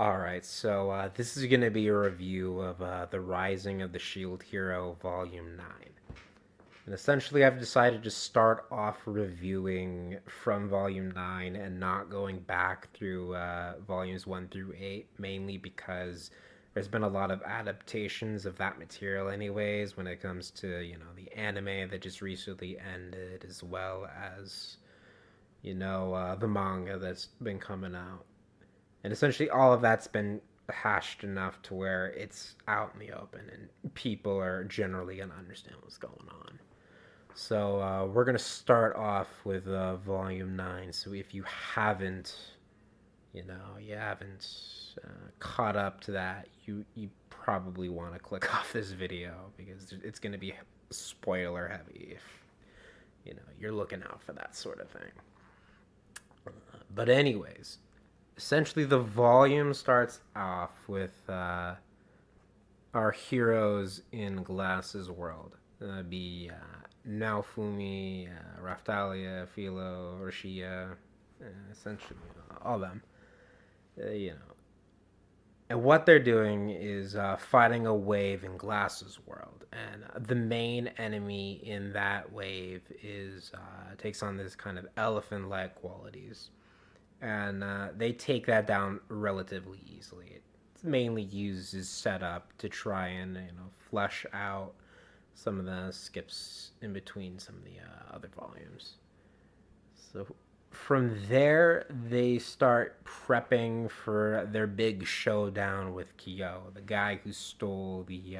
Alright, so this is going to be a review of The Rising of the Shield Hero Volume 9. And essentially, I've decided to start off reviewing from Volume 9 and not going back through Volumes 1 through 8, mainly because there's been a lot of adaptations of that material, anyways, when it comes to, the anime that just recently ended, as well as, the manga that's been coming out. And essentially, all of that's been hashed enough to where it's out in the open and people are generally going to understand what's going on. So, we're going to start off with Volume 9. So, if you haven't, you haven't caught up to that, you probably want to click off this video because it's going to be spoiler heavy if, you're looking out for that sort of thing. But, anyways, essentially the volume starts off with our heroes in Glass's world. That'd be Naofumi, Raftalia, Philo, Rashia, essentially all of them. You know, and what they're doing is fighting a wave in Glass's world, and the main enemy in that wave is takes on this kind of elephant-like qualities, and they take that down relatively easily. It's mainly used as setup to try and flesh out some of the skips in between some of the other volumes. So from there, they start prepping for their big showdown with Kyo, the guy who stole the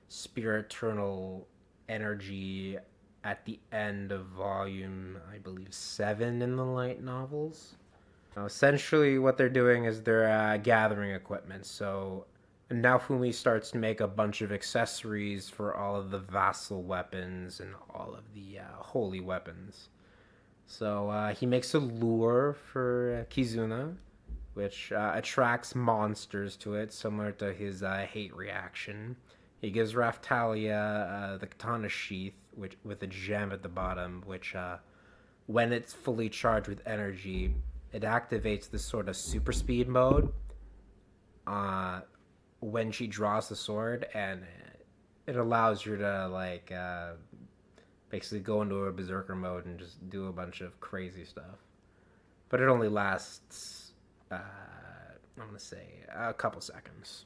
spiritual energy at the end of volume, I believe, 7 in the light novels. Now, essentially, what they're doing is they're gathering equipment. So Naofumi starts to make a bunch of accessories for all of the vassal weapons and all of the holy weapons. So he makes a lure for Kizuna, which attracts monsters to it, similar to his hate reaction. He gives Raftalia the katana sheath, which with a gem at the bottom, which when it's fully charged with energy, it activates this sort of super speed mode when she draws the sword, and it allows her to basically go into a berserker mode and just do a bunch of crazy stuff. But it only lasts, I'm gonna say, a couple seconds.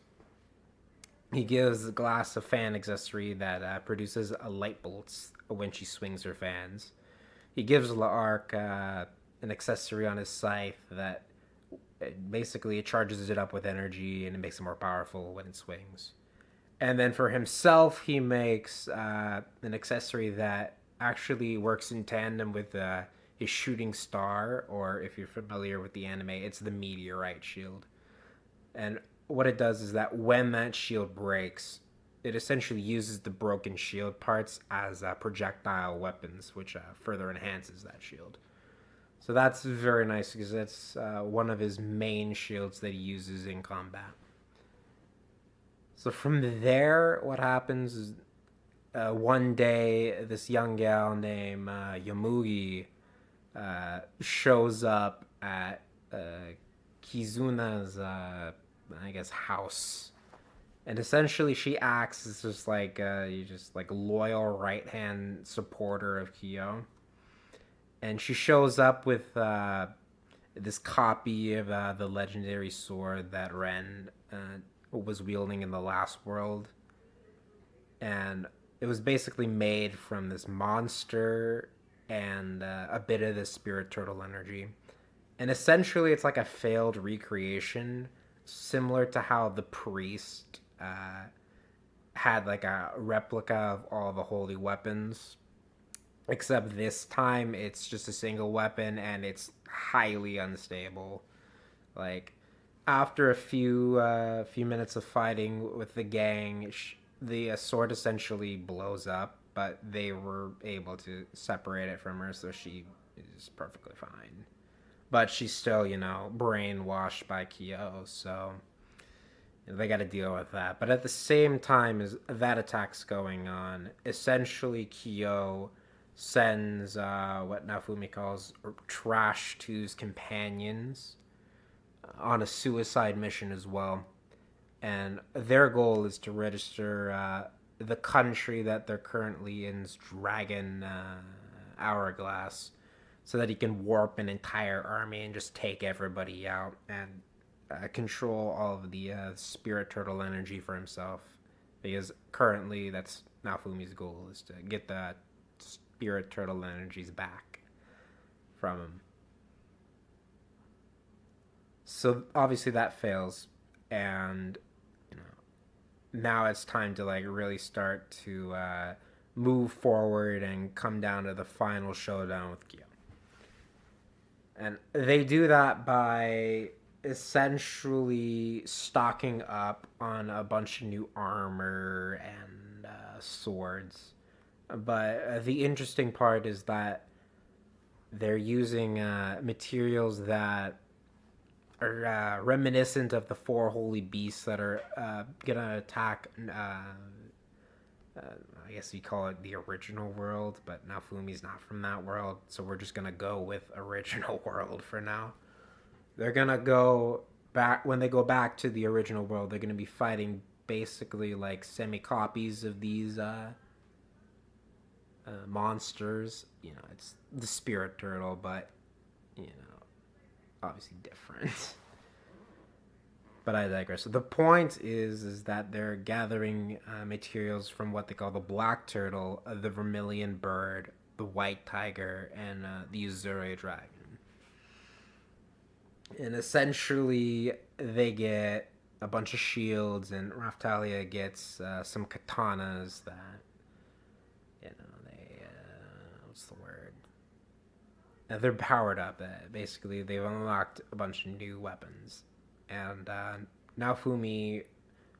He gives Glass a fan accessory that produces a light bolts when she swings her fans. He gives La'ark an accessory on his scythe that basically it charges it up with energy and it makes it more powerful when it swings. And then for himself, he makes an accessory that actually works in tandem with his shooting star, or if you're familiar with the anime, it's the meteorite shield. And what it does is that when that shield breaks, it essentially uses the broken shield parts as projectile weapons, which further enhances that shield. So that's very nice because that's one of his main shields that he uses in combat. So from there, what happens is one day this young gal named Yamugi shows up at Kizuna's, I guess, house. And essentially, she acts as just like a loyal right hand supporter of Kyo. And she shows up with this copy of the legendary sword that Ren was wielding in the last world. And it was basically made from this monster and a bit of the spirit turtle energy. And essentially, it's like a failed recreation, similar to how the priest had like a replica of all the holy weapons. Except this time, it's just a single weapon and it's highly unstable. Like, after a few minutes of fighting with the gang, the sword essentially blows up, but they were able to separate it from her, so she is perfectly fine. But she's still, brainwashed by Kyo, so they got to deal with that. But at the same time as that attack's going on, essentially Kyo sends what Naofumi calls trash to his companions on a suicide mission as well. And their goal is to register the country that they're currently in's dragon hourglass, so that he can warp an entire army and just take everybody out and control all of the spirit turtle energy for himself. Because currently, that's Naofumi's goal, is to get the spirit turtle energies back from him. So obviously that fails, and now it's time to like really start to move forward and come down to the final showdown with Kyo. And they do that by essentially stocking up on a bunch of new armor and swords. But the interesting part is that they're using materials that are reminiscent of the four holy beasts that are gonna attack. I guess you call it the original world, but Naofumi's not from that world, so we're just gonna go with original world for now. They're gonna go back when they go back to the original world. They're gonna be fighting basically like semi copies of these monsters. It's the spirit turtle, but obviously different. But I digress. So the point is that they're gathering materials from what they call the black turtle, the vermilion bird, the white tiger, and the Uzure dragon. And essentially, they get a bunch of shields, and Raftalia gets some katanas that, they, what's the word? They're powered up. Basically, they've unlocked a bunch of new weapons. And Naofumi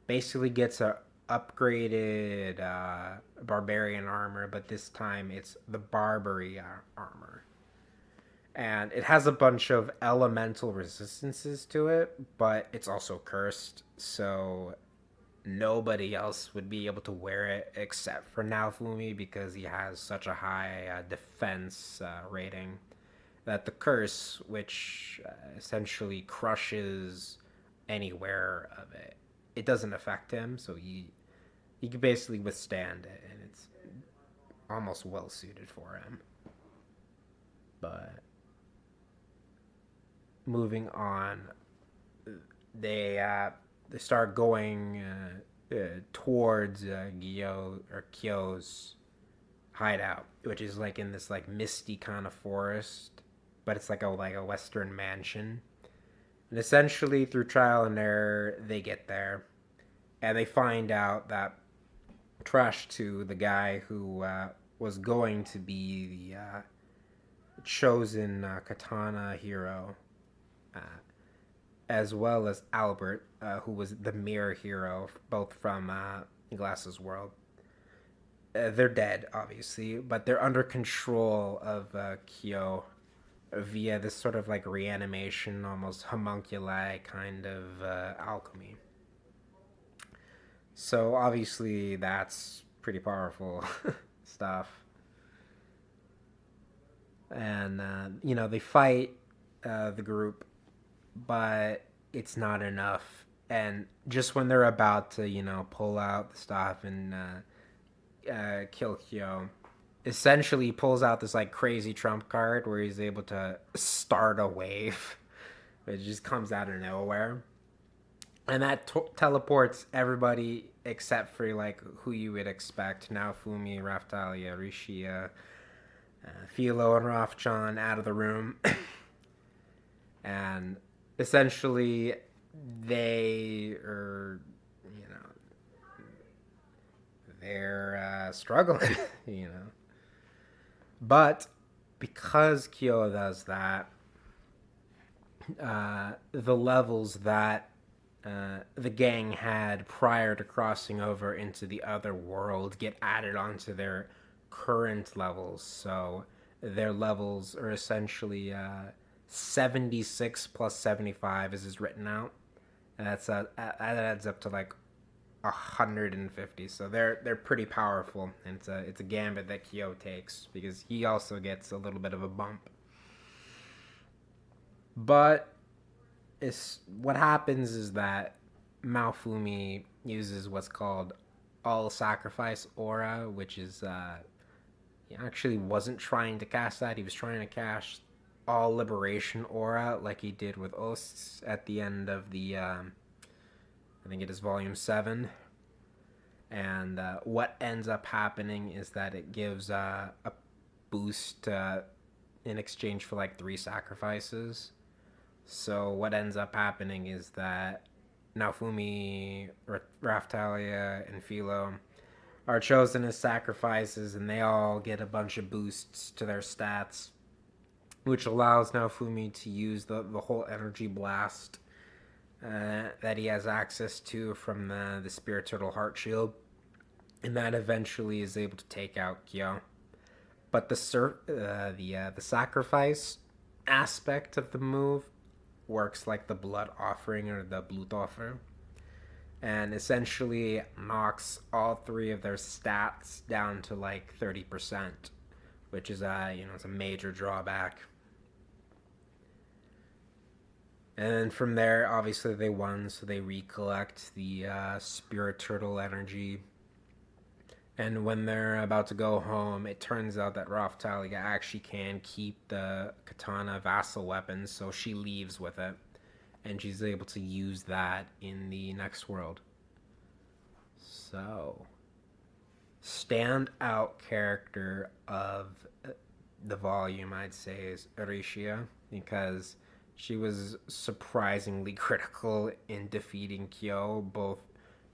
basically gets a upgraded barbarian armor, but this time it's the Barbary armor. And it has a bunch of elemental resistances to it, but it's also cursed, so nobody else would be able to wear it except for Naofumi, because he has such a high defense rating, that the curse, which essentially crushes any wearer of it, it doesn't affect him, so he can basically withstand it, and it's almost well suited for him. But moving on, they start going towards Kyo's hideout, which is like in this like misty kind of forest, but it's like a western mansion. And essentially, through trial and error, they get there, and they find out that Trash 2, the guy who was going to be the chosen katana hero, as well as Albert, who was the mirror hero, both from Glass's world. They're dead, obviously, but they're under control of Kyo via this sort of like reanimation, almost homunculi kind of alchemy. So obviously that's pretty powerful stuff. And, they fight the group, but it's not enough. And just when they're about to, pull out the stuff and kill Kyo, essentially pulls out this like crazy trump card where he's able to start a wave. It just comes out of nowhere, and that teleports everybody except for like who you would expect: Naofumi, Raftalia, Rishia, Philo, and Rafchan out of the room. And essentially they are, they're struggling. But because Kyo does that, the levels that the gang had prior to crossing over into the other world get added onto their current levels. So their levels are essentially 76 plus 75 as is written out. And that adds up to like 150, so they're pretty powerful, and it's a gambit that Kyo takes, because he also gets a little bit of a bump. But what happens is that Malfumi uses what's called all sacrifice aura, which is he actually wasn't trying to cast that. He was trying to cast all liberation aura, like he did with Osts at the end of the I think it is volume 7. And what ends up happening is that it gives a boost in exchange for like 3 sacrifices. So what ends up happening is that Naofumi, Raftalia, and Philo are chosen as sacrifices, and they all get a bunch of boosts to their stats, which allows Naofumi to use the whole energy blast that he has access to from the Spirit Turtle Heart Shield, and that eventually is able to take out Kyo. But the sacrifice aspect of the move works like the blood offering or the Blutoffer, and essentially knocks all 3 of their stats down to like 30%, which is it's a major drawback. And from there, obviously they won, so they recollect the Spirit Turtle energy. And when they're about to go home, it turns out that Raftalia actually can keep the katana vassal weapon, so she leaves with it. And she's able to use that in the next world. So, standout character of the volume, I'd say, is Arisha, because she was surprisingly critical in defeating Kyo, both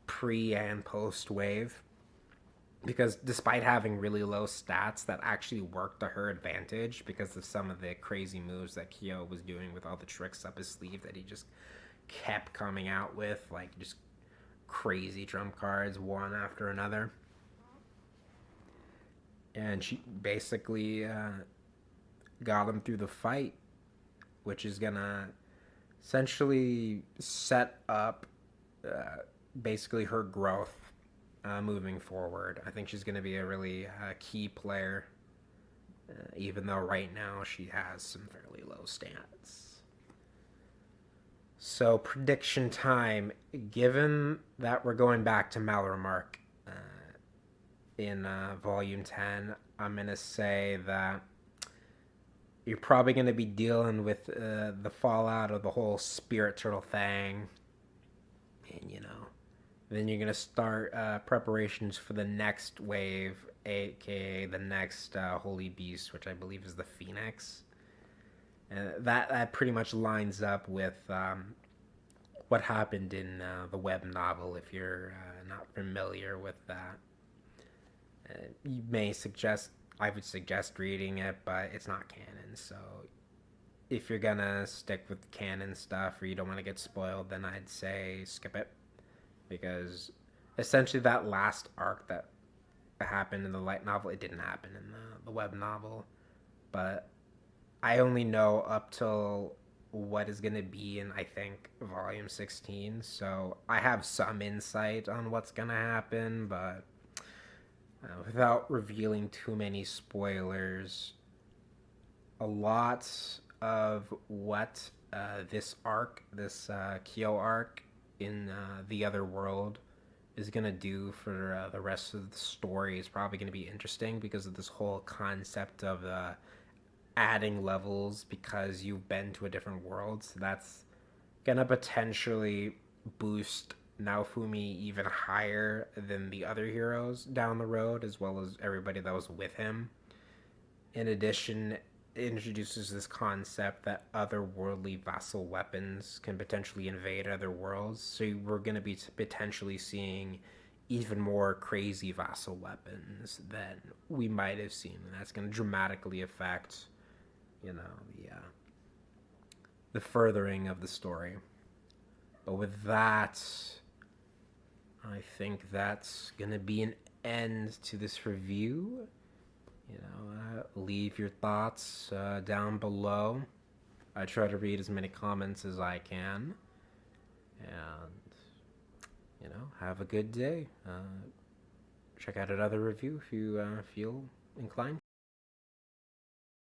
pre and post wave. Because despite having really low stats, that actually worked to her advantage because of some of the crazy moves that Kyo was doing with all the tricks up his sleeve that he just kept coming out with, like just crazy trump cards, one after another. And she basically got him through the fight, which is gonna essentially set up basically her growth moving forward. I think she's going to be a really key player, even though right now she has some fairly low stats. So, prediction time. Given that we're going back to Malremark in Volume 10, I'm going to say that you're probably going to be dealing with the fallout of the whole Spirit Turtle thing. And, then you're going to start preparations for the next wave, aka the next Holy Beast, which I believe is the Phoenix. That pretty much lines up with what happened in the web novel, if you're not familiar with that. I would suggest reading it, but it's not canon, so if you're going to stick with canon stuff or you don't want to get spoiled, then I'd say skip it. Because essentially that last arc that happened in the light novel, it didn't happen in the web novel. But I only know up till what is going to be in, I think, volume 16. So I have some insight on what's going to happen, but without revealing too many spoilers, a lot of what this arc, this Kyo arc, in the other world is going to do for the rest of the story is probably going to be interesting because of this whole concept of adding levels because you've been to a different world. So that's going to potentially boost Naofumi even higher than the other heroes down the road, as well as everybody that was with him. In addition, it introduces this concept that otherworldly vassal weapons can potentially invade other worlds. So we're going to be potentially seeing even more crazy vassal weapons than we might have seen. And that's going to dramatically affect, the furthering of the story. But with that, I think that's going to be an end to this review. Leave your thoughts down below. I try to read as many comments as I can. And, have a good day. Check out another review if you feel inclined.